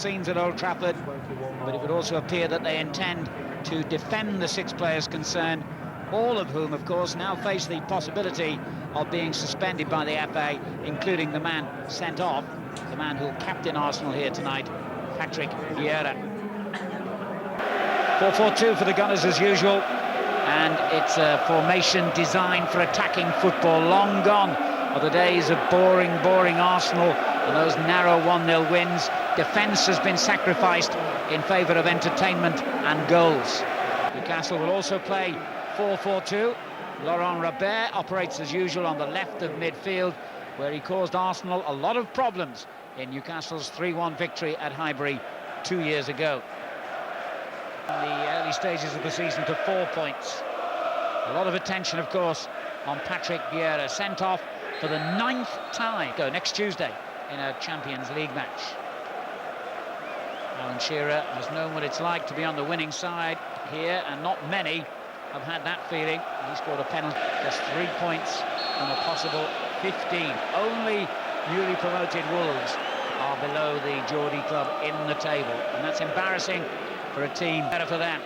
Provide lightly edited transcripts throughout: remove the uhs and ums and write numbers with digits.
Scenes at Old Trafford, but it would also appear that they intend to defend the 6 players concerned, all of whom, of course, now face the possibility of being suspended by the FA, including the man sent off, the man who'll captain Arsenal here tonight, Patrick Vieira. 4-4-2 for the Gunners as usual, and it's a formation designed for attacking football. Long gone are the days of boring Arsenal and those narrow 1-0 wins. Defence has been sacrificed in favour of entertainment and goals. Newcastle will also play 4-4-2. Laurent Robert operates as usual on the left of midfield, where he caused Arsenal a lot of problems in Newcastle's 3-1 victory at Highbury 2 years ago. In the early stages of the season to 4 points. A lot of attention, of course, on Patrick Vieira, sent off for the 9th time. Go next Tuesday in a Champions League match. Alan Shearer has known what it's like to be on the winning side here, and not many have had that feeling. He scored a penalty, just 3 points from a possible 15. Only newly promoted Wolves are below the Geordie club in the table, and that's embarrassing for a team. Better for them.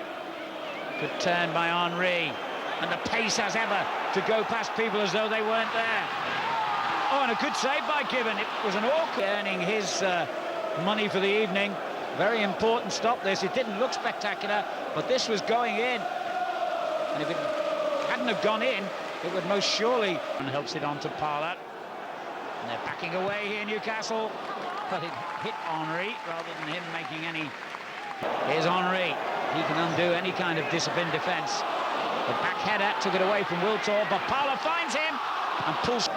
Good turn by Henry, and the pace as ever to go past people as though they weren't there. Oh, and a good save by Gibbon. It was an awkward earning his money for the evening. Very important stop this. It didn't look spectacular, but this was going in. And if it hadn't have gone in, it would most surely... And helps it on to Parlour. And they're backing away here, Newcastle. But it hit Henry rather than him making any... Here's Henry. He can undo any kind of disciplined defence. The back header took it away from Wiltor, but Parlour finds him and pulls...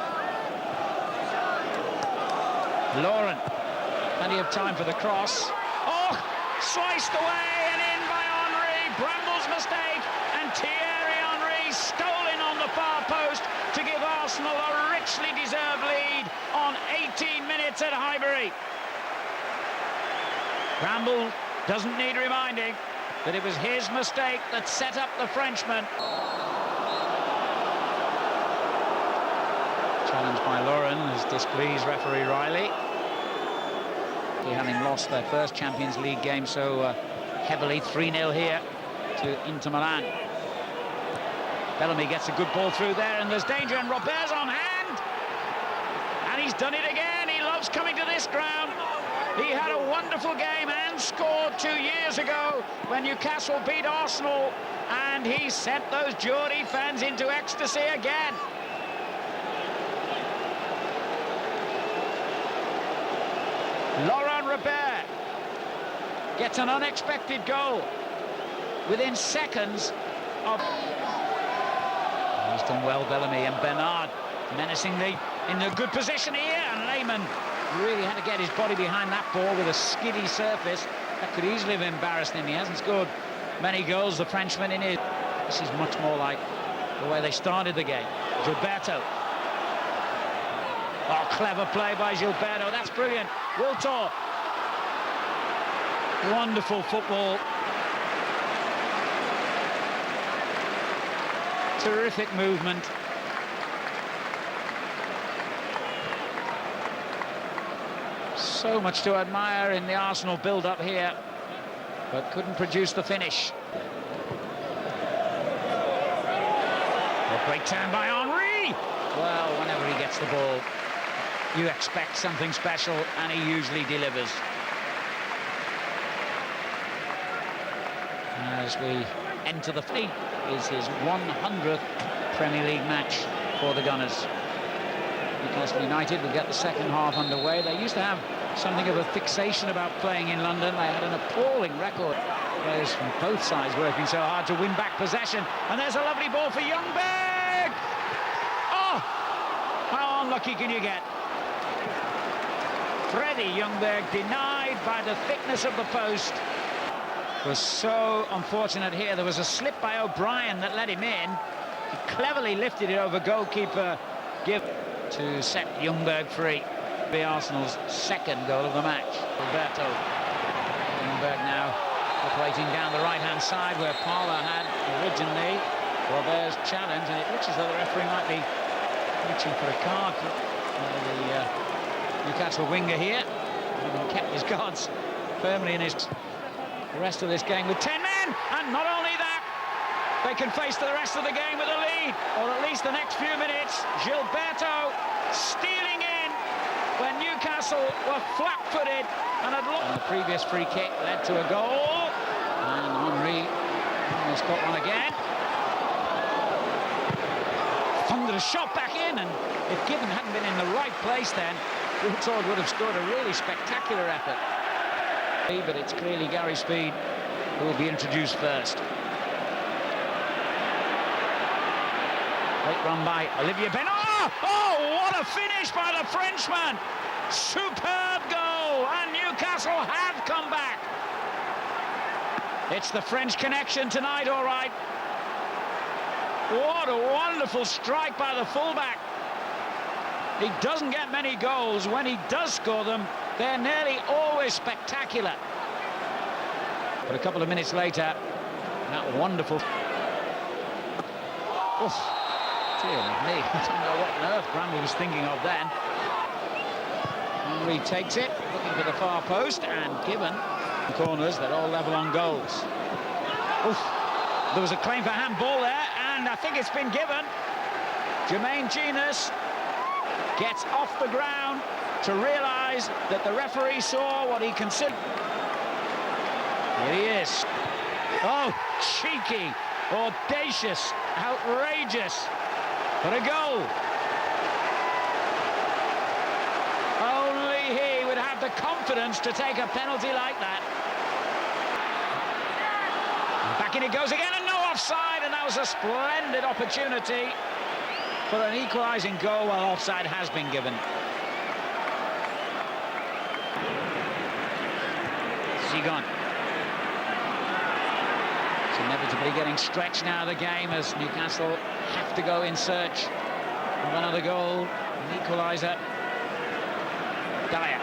Lauren. Plenty of time for the cross. Oh, sliced away and in by Henry. Bramble's mistake, and Thierry Henry stolen on the far post to give Arsenal a richly deserved lead on 18 minutes at Highbury. Bramble doesn't need reminding that it was his mistake that set up the Frenchman. Challenged by Lauren has displeased referee Riley. Having lost their first Champions League game so heavily, 3-0 here to Inter Milan. Bellamy gets a good ball through there, and there's danger, and Robert's on hand, and he's done it again. He loves coming to this ground. He had a wonderful game and scored 2 years ago when Newcastle beat Arsenal, and he sent those Geordie fans into ecstasy again. Laurent Robert gets an unexpected goal within seconds of... He's done well, Bellamy, and Bernard menacingly in a good position here, and Lehmann really had to get his body behind that ball with a skiddy surface. That could easily have embarrassed him. He hasn't scored many goals, the Frenchman, in his... This is much more like the way they started the game. Gilberto. Oh, clever play by Gilberto. That's brilliant. Wiltor. Wonderful football. Terrific movement. So much to admire in the Arsenal build-up here, but couldn't produce the finish. A great turn by Henry. Well, whenever he gets the ball, you expect something special, and he usually delivers. As we enter the fleet, is his 100th Premier League match for the Gunners. Newcastle United will get the second half underway. They used to have something of a fixation about playing in London. They had an appalling record. Players from both sides working so hard to win back possession. And there's a lovely ball for Ljungberg! Oh! How unlucky can you get? Freddie Ljungberg denied by the thickness of the post. It was so unfortunate here. There was a slip by O'Brien that let him in. He cleverly lifted it over goalkeeper Gibb to set Ljungberg free. Be Arsenal's second goal of the match. Roberto. Ljungberg now operating down the right-hand side where Parlour had originally Robert's challenge, and it looks as though the referee might be reaching for a card for the Newcastle winger here, having kept his guards firmly in his... The rest of this game with 10 men, and not only that, they can face the rest of the game with a lead, or at least the next few minutes. Gilberto stealing in when Newcastle were flat-footed and had looked. The previous free kick led to a goal, and Henry almost got one again. Thundered a shot back in, and if Gibbon hadn't been in the right place then, Wood would have scored a really spectacular effort. But it's clearly Gary Speed who will be introduced first. Great run by Olivier Benoit. Oh, what a finish by the Frenchman! Superb goal, and Newcastle have come back. It's the French connection tonight, all right. What a wonderful strike by the fullback. He doesn't get many goals. When he does score them, they're nearly always spectacular. But a couple of minutes later, that wonderful... Oh, dear me, I don't know what on earth Bramble was thinking of then. Henry takes it, looking for the far post, and Gibbon. Corners, they're all level on goals. Oof. There was a claim for handball there, and I think it's been given. Jermaine Genius gets off the ground to realise that the referee saw what he considered. Here he is. Oh, cheeky, audacious, outrageous. But a goal. Only he would have the confidence to take a penalty like that. And back in it goes again, and no offside, and that was a splendid opportunity for an equalising goal while offside has been given. Zigon. It's inevitably getting stretched now, the game, as Newcastle have to go in search of another goal, an equaliser. Dyer.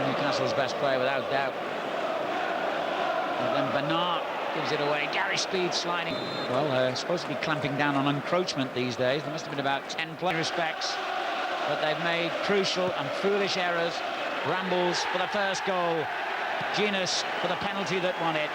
Newcastle's best player without doubt. And then Bernard gives it away. Gary Speed sliding. Well, supposed to be clamping down on encroachment these days. There must have been about 10 play respects, but they've made crucial and foolish errors. Brambles for the first goal. Genius for the penalty that won it.